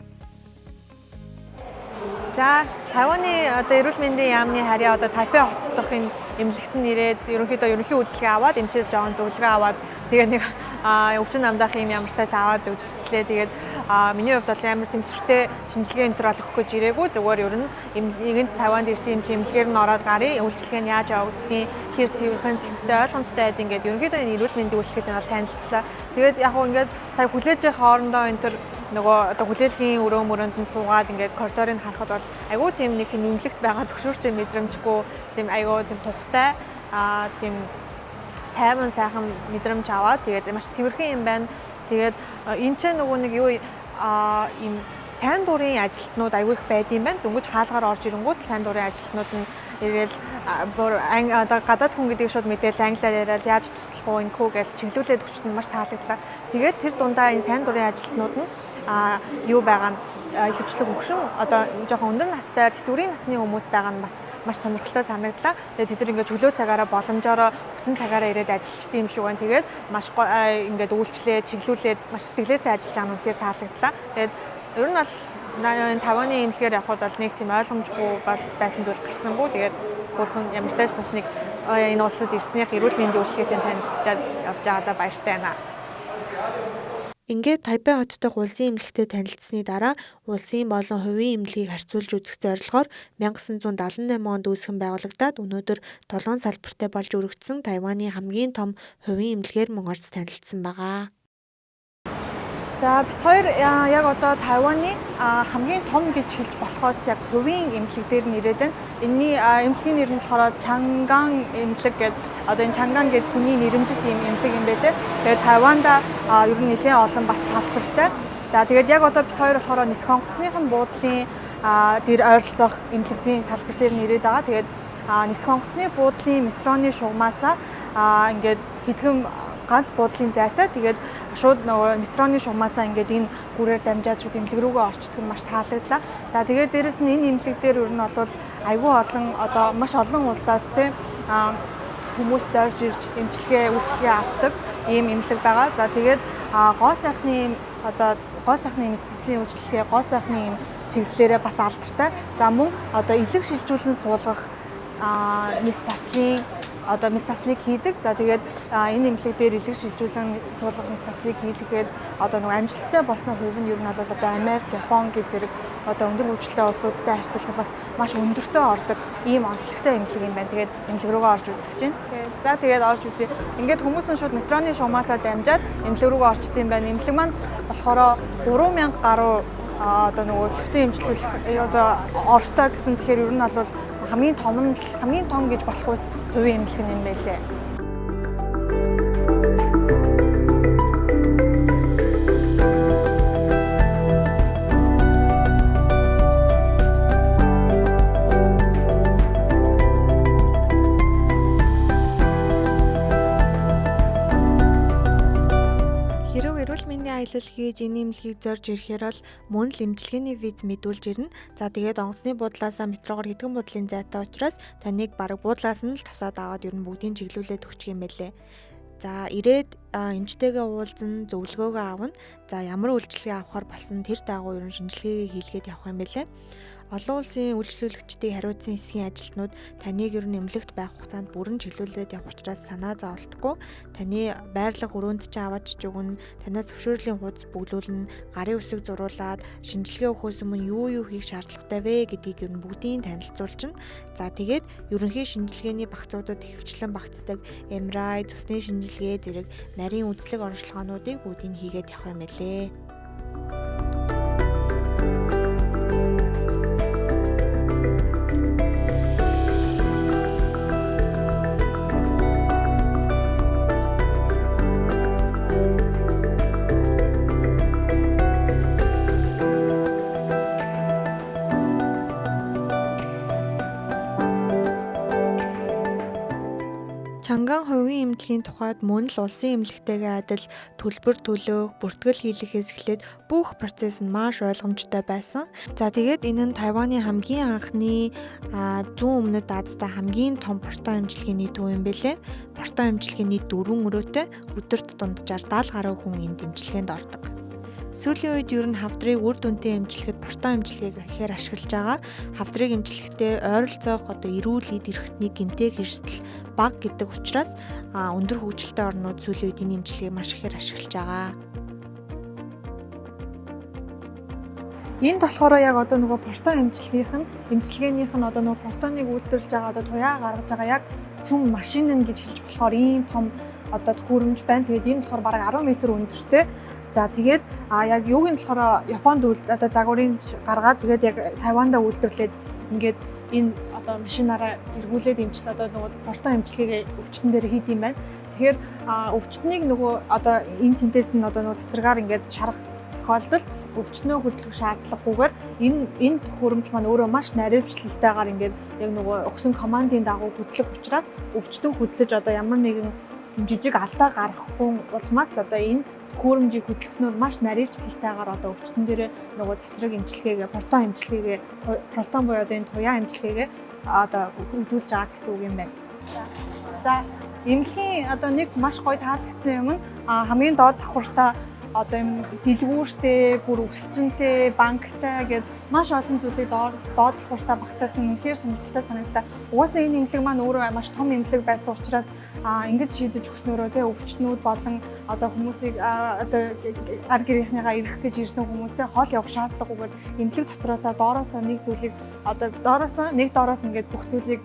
За Тайваны эрүүл мэндийн яамны харьяа Тайпей хотод дох энэ эмнэлэгт нь ирээд ерөнхий үйлчлэгээ аваад эмчээс жоохон зөвлөгөө аваад тэгээ нэг өвчин намдаах юм ямартай ч аваад үзчихлээ. Тэгээд миний хувьд бол амар тэмцвэртэй шинжилгээ энэ төр олох гэж ирээгүй. Зүгээр ер нь нэгэнт Тайванд ирсэн эмнэлгээр нь ороод гарыг үйлчлэгээ нь яаж явагддгийг хэр цэвэрхэн цэцтэй ойлгомжтой байд ингээд ерөнхийдөө энэ эрүүл мэндийн үйлчлэгийг нь танилцлаа. Тэгээд яг хөө ингээд сая хүлээж явах хоорондоо энэ төр нөгөө хүлээлгийн өрөө мөрөнд нь суугаад ингээд коридорыг харахад бол айгүй тийм нэг нэмлэгт байгаа төгшөөртэй мэдрэмжгүй тийм айгүй тийм тухтай тийм тайван сайхан мэдрэмж аваад тэгээд маш цэвэрхэн юм байна. Тэгээд энэ ч нөгөө нэг юу ийм сайн дурын ажилтнууд айгүй их байд юм байна. Дөнгөж хаалгаар орж ирэнгүүт сайн дурын ажилтнууд нь ирээл гадаад хүн гэдгийг шууд мэдээл англиар яриад яаж туслах уу инкүү гэж чиглүүлээд өчтөд нь маш таалагдлаа. Тэгээд тэр дундаа энэ сайн дурын ажилтнууд нь юу байгаа нь хөвчлөг өгшин жоохон өндөр настай тэтгэврийн насны хүмүүс байгаа нь бас маш сонирхолтой санагдлаа. Тэгээд тэд нар ингээд чөлөө цагаараа боломжоор өсөн цагаараа ирээд ажилладаг юм шиг байна. Тэгээд маш ингээд үйлчлээ чиглүүлээд маш сэтгэлээсээ ажиллаж байгаа нь үнэхээр таалагдлаа. Тэгээд ер нь бол Тайваны эмнэлгээр явхад бол нэг тийм ойлгомжгүй байсан зүйл гарсангүй. Тэгээд хөрхөн ямар ч тач бас нэг энэ улсад ирснийх эрүүл мэндийн үйлчлэгээтэй танилцчаад явж байгаадаа баяртай байна. Ингээд Тайпей хоттой улсын эмнэлэгтэй танилцсны дараа улсын болон хувийн эмнэлгийг харьцуулж үзэх зорилгоор 1978 онд үүсгэн байгуулагдаад өнөөдөр 7 салбартай болж өргөгдсөн Тайваны хамгийн том хувийн эмнэлгээр мөн орж танилцсан байгаа. За бид хоёр яг Тайваны хамгийн том гэж хэлж болохоос яг хувийн эмнэлэг дээр нэрээд байна. Энэний эмнэлгийн нэр нь болохоор Чанган эмнэлэг гэж энэ Чанган гэдэг хүний нэрэмжит юм эмнэлэг юм байлээ. Тэгээд Тайванда ер нь нэлээд олон бас салбартай. За тэгээд яг бид хоёр болохоор нисэх онгоцныхын буудлын дээр ойролцоох эмнэлэгийн салбар дээр нэрээд байгаа. Тэгээд нисэх онгоцны буудлын метроны шугамаасаа ингээд хэдхэн ганц буудлын зайтай тэгээд шууд нөгөө метроны шугамаасаа ингээд энэ гүрээр дамжаад шууд эмнэлэг рүүгээ орчдөг нь маш таалагдлаа. За тэгээд дээрэс нь энэ эмнэлэг дээр ер нь бол айгүй олон маш олон улсаас тийм хүмүүс зорж ирж үйлчлэгээ авдаг ийм эмнэлэг байгаа. За тэгээд гоо сайхны мэдрэлийн үйлчлэгээ гоо сайхны чиглэлээрээ бас алдартай. За мөн элэг шилжүүлэн суулгах мэс заслыг хийдэг. За тэгээд энэ эмнэлэг дээр элэг шилжүүлэн суулгах мэс заслыг хийлгэхээр нэг амжилттай болсон хувь нь ер нь бол Америк, Япон гэх зэрэг өндөр хөгжилтэй улсуудтай харьцуулахад бас маш өндөртөө ордог ийм онцлогтой эмнэлэг юм байна. Тэгээд эмнэлэг рүүгээ орж үзэх гэж байна. За тэгээд орж үзье. Ингээд хүмүүс нь шууд метроны шугамаасаа дамжаад эмнэлэг рүүгээ орчдөг юм байна. Эмнэлэг маань болохоор 3000 гаруй нөгөө хэвтэн эмчилүүлэх ортой гэсэн тэгэхээр ер нь бол хамгийн том гэж болох үс хувийн эмнэлэг юм байлээ. Аялал хийж энэ эмнэлгийг зорж ирэхээр бол мөн л эмчилгээний виз мэдүүлж ирнэ. За тэгээд онгоцны буудлаасаа метрогоор хэдхэн буудлын зайтай учраас таныг бараг буудлаас нь л тосоод аваад ер нь бүгдийг чиглүүлээд өгчих юм байлээ. За ирээд эмчтэйгээ уулзсан зөвлөгөөгөө авна. За ямар үйлчилгээ авахар болсон тэр дагуу ер нь шинжилгээгээ хийлгээд явах юм байлээ. Олон улсын үйлчлүүлэгчдийн хариуцсан хэсгийн ажилтнууд таныг ер нь эмнэлэгт байх хугацаанд бүрэн чиглүүлээд явах учраас санаа зовлтгүй. Таны байрлах өрөөнд ч аваад ч өгнө. Танаас зөвшөөрлийн хуудас бүглүүлнэ. Гарын үсэг зуруулаад шинжилгээ өгөхөөс өмнө юу хийх шаардлагатай вэ гэдгийг ер нь бүгдийг танилцуулчихна. За тэгээд ерөнхий шинжилгээний багцуудад ихэвчлэн багтдаг MRI, цусны шинжилгээ зэрэг нарийн үзлэг онцлогоонуудыг бүгдийг хийгээд явах юм байлээ. Чанган хувийн эмнэлгийн тухайд мөн л улсын эмнэлэгтэйгээ адил төлбөр төлөх, бүртгэл хийлгэхээс эхлээд бүх процесс нь маш ойлгомжтой байсан. За тэгээд энэ нь Тайваны хамгийн анхны зүүн өмнөд Азтай хамгийн том портоо эмчилгээний төв юм бэлээ. Портоо эмчилгээний 4 өрөөтэй өдөрт дунджаар 70 гаруй хүн энд эмчилгээнд ордог. Сүүлийн үед ер нь хавдрыг үр дүнтэй эмчилгэхэд портоо эмчилгээг ихээр ашиглаж байгаа. Хавдрыг эмчилгэхдээ ойролцоох эрүүл эд эрхтний гэмтээ хэрсэл бага гэдэг учраас өндөр хөгжилтэй орнууд сүүлийн үед энэ эмчилгээг маш ихээр ашиглаж байгаа. Энд болохоор яг одоо нөгөө портоо эмчилгээнийх нь одоо нөгөө портоныг үйлдвэрлэж байгаа одоо туяа гаргаж байгаа яг цүм машин нь гэж хэлж болохоор ийм том одоо төхөөрөмж байна. Тэгээд энэ болохоор бараг 10 м өндөртэй. За тэгээд яг юуг нь болохоор Японд одоо загварыг гаргаад тэгээд яг Тайванда үйлдвэрлээд ингээд энэ одоо машинаараа эргүүлээд эмчил одоо нөгөө портоо эмчилгээгээ өвчтөн дээр хийд юм байна. Тэгэхээр өвчтнийг нөгөө одоо энэ тентээс нь одоо нөгөө цэцэргаар ингээд шарах тохиолдолд өвчтнөө хөдлөх шаардлагагүйгээр энэ төхөөрөмж маань өөрөө маш наривчлалтайгаар ингээд яг нөгөө өгсөн командын дагуу хөдлөх учраас өвчтөн хөдлөж одоо ямар нэгэн жижиг алдаа гаргахгүй улмаас одоо энэ төхөөрөмжийг хөдөлгснөөр маш наривчлалтайгаар одоо өвчтөн дээр нөгөө цэцрэг эмчилгээгээ, портоо эмчилгээгээ, протон буюу одоо энэ туяа эмчилгээгээ одоо үзүүлж байгаа гэсэн үг юм байна. За эмнэлгийн одоо нэг маш гоё таалагдсан юм нь хамгийн доод давхартай одоо юм дэлгүүртэй, бүр өсчөнтэй, банктай гэд маш олон зүйлийг доод давхартай багтаас нь үнэхээр сонирхолтой санагдаа. Угаасаа энэ эмнэлэг маань өөрөө маш том эмнэлэг байсан учраас ингэж шийдэж өгснөөрөө тий өвчтнүүд болон одоо хүмүүсийг одоо ар гэрийнхнийгаа ирэх гэж ирсэн хүмүүстэй хол явах шаардлагагүйгээр эмнэлэг дотроосоо доороосоо нэг зүйлийг одоо доороос ингээд бүх зүйлийг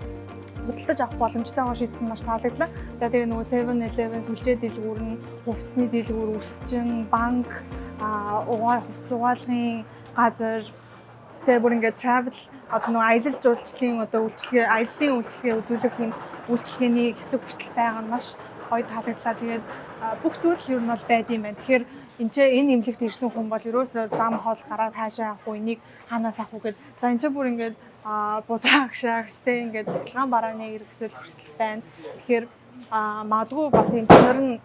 худалдаж авах боломжтойгоор шийдсэн маш таалагдлаа. За тэгээ нөгөө 7-Eleven сүлжээ дэлгүүр нь, хувцсны дэлгүүр, өсчин, банк, хувцс угаалгын газар тэгээ бүр ингээд travel одоо нөгөө аялал жуулчлалын одоо үйлчлэгээ, аяллаа үйлчлэгээ үзүүлэх юм үйлчлэгээний хэсэг хүртэл байгаа нь маш гоё таалагдлаа. Тэгээд бүх зүйл ер нь бол байд юм байна. Тэгэхээр энэ эмнэлэгт ирсэн хүн бол ерөөсөө зам хол гараад хаашаа авах уу, энийг хаанаас авах уу гэд. За энэ ч бүр ингээд будаа агшаагч те ингээд дэлгэн барааны иргэсэл хүртэл байна. Тэгэхээр магадгүй бас эмчнэр нь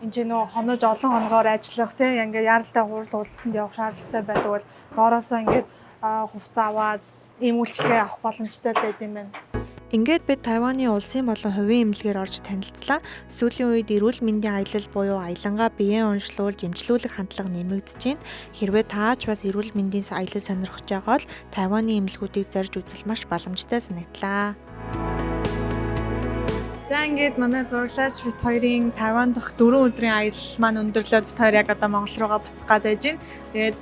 энэ нөө хонож олон хоногоор ажиллах те ингээд яралтай хурал уулзсанд явах шаардлагатай байдаг бол доороосоо ингээд хувцас аваад ийм үйлчлэгээ авах боломжтой байд юм байна. Ингээд бид Тайваны улсын болон хувийн эмнэлгээр орж танилцлаа. Сүүлийн үед эрүүл мэндийн аялал буюу аялангаа биеэн уншлуулж эмчлүүлэх хандлага нэмэгдэж байна. Хэрвээ таач бас эрүүл мэндийн аялал сонирхож байгаа бол Тайваны эмнэлгүүдийг зорж үзэл маш боломжтой санагдлаа. За ингээд манай зурлаач бит хоёрын Тайван дахь 4 өдрийн аялал маань өндөрлөөд бит хоёр яг одоо Монгол руугаа буцах гээд байж байна. Тэгээд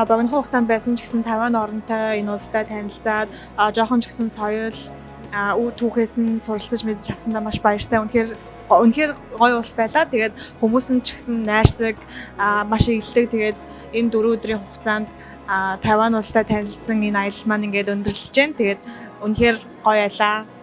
богино хугацаанд байсан ч гэсэн Тайван оронтой энэ улстай танилцаад жоохон ч гэсэн соёл үр түүхээс нь суралцаж мэдж авсандаа маш баяртай. Үнэхээр гоё улс байлаа. Тэгээд хүмүүс нь ч гэсэн найрсаг маш илдэг. Тэгээд энэ 4 өдрийн хугацаанд Тайван улстай танилцсан энэ аялал маань ингээд өндөрлөж байна. Тэгээд үнэхээр гоё байлаа.